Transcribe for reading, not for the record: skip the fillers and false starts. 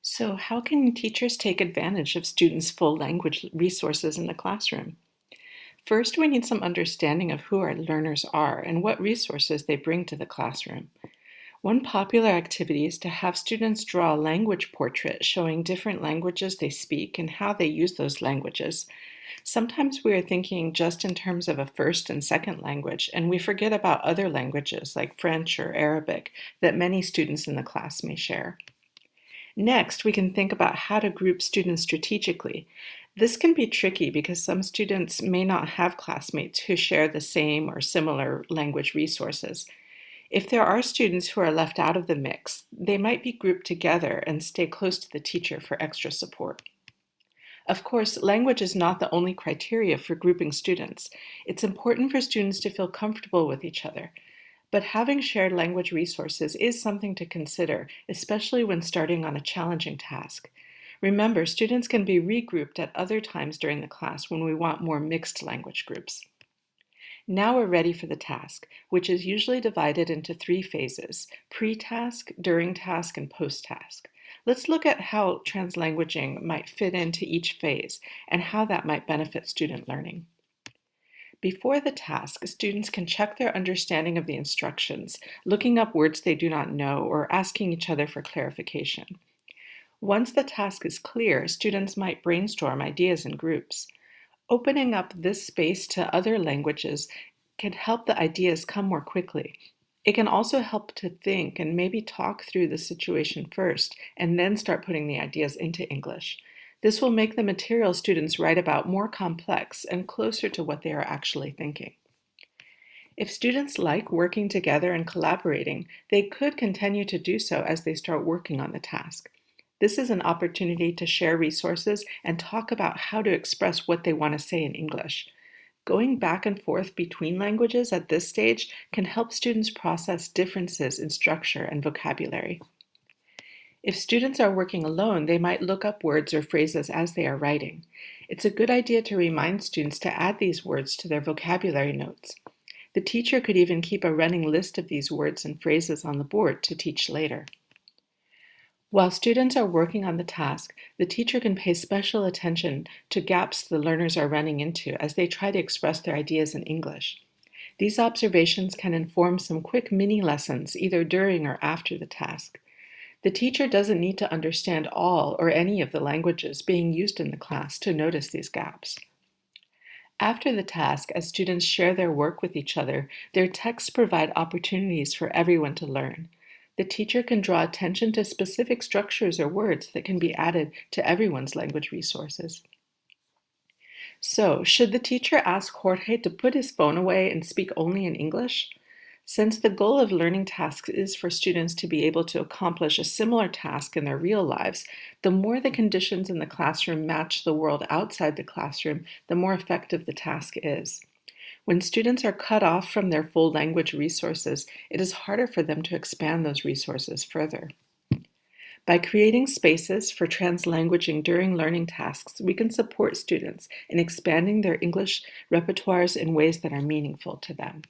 So, how can teachers take advantage of students' full language resources in the classroom? First, we need some understanding of who our learners are and what resources they bring to the classroom. One popular activity is to have students draw a language portrait showing different languages they speak and how they use those languages. Sometimes we are thinking just in terms of a first and second language, and we forget about other languages like French or Arabic that many students in the class may share. Next, we can think about how to group students strategically. This can be tricky because some students may not have classmates who share the same or similar language resources. If there are students who are left out of the mix, they might be grouped together and stay close to the teacher for extra support. Of course, language is not the only criteria for grouping students. It's important for students to feel comfortable with each other. But having shared language resources is something to consider, especially when starting on a challenging task. Remember, students can be regrouped at other times during the class when we want more mixed language groups. Now we're ready for the task, which is usually divided into three phases: pre-task, during task, and post-task. Let's look at how translanguaging might fit into each phase and how that might benefit student learning. Before the task, students can check their understanding of the instructions, looking up words they do not know or asking each other for clarification. Once the task is clear, students might brainstorm ideas in groups. Opening up this space to other languages can help the ideas come more quickly. It can also help to think and maybe talk through the situation first and then start putting the ideas into English. This will make the material students write about more complex and closer to what they are actually thinking. If students like working together and collaborating, they could continue to do so as they start working on the task. This is an opportunity to share resources and talk about how to express what they want to say in English. Going back and forth between languages at this stage can help students process differences in structure and vocabulary. If students are working alone, they might look up words or phrases as they are writing. It's a good idea to remind students to add these words to their vocabulary notes. The teacher could even keep a running list of these words and phrases on the board to teach later. While students are working on the task, the teacher can pay special attention to gaps the learners are running into as they try to express their ideas in English. These observations can inform some quick mini lessons either during or after the task. The teacher doesn't need to understand all or any of the languages being used in the class to notice these gaps. After the task, as students share their work with each other, their texts provide opportunities for everyone to learn. The teacher can draw attention to specific structures or words that can be added to everyone's language resources. So, should the teacher ask Jorge to put his phone away and speak only in English? Since the goal of learning tasks is for students to be able to accomplish a similar task in their real lives, the more the conditions in the classroom match the world outside the classroom, the more effective the task is. When students are cut off from their full language resources, it is harder for them to expand those resources further. By creating spaces for translanguaging during learning tasks, we can support students in expanding their English repertoires in ways that are meaningful to them.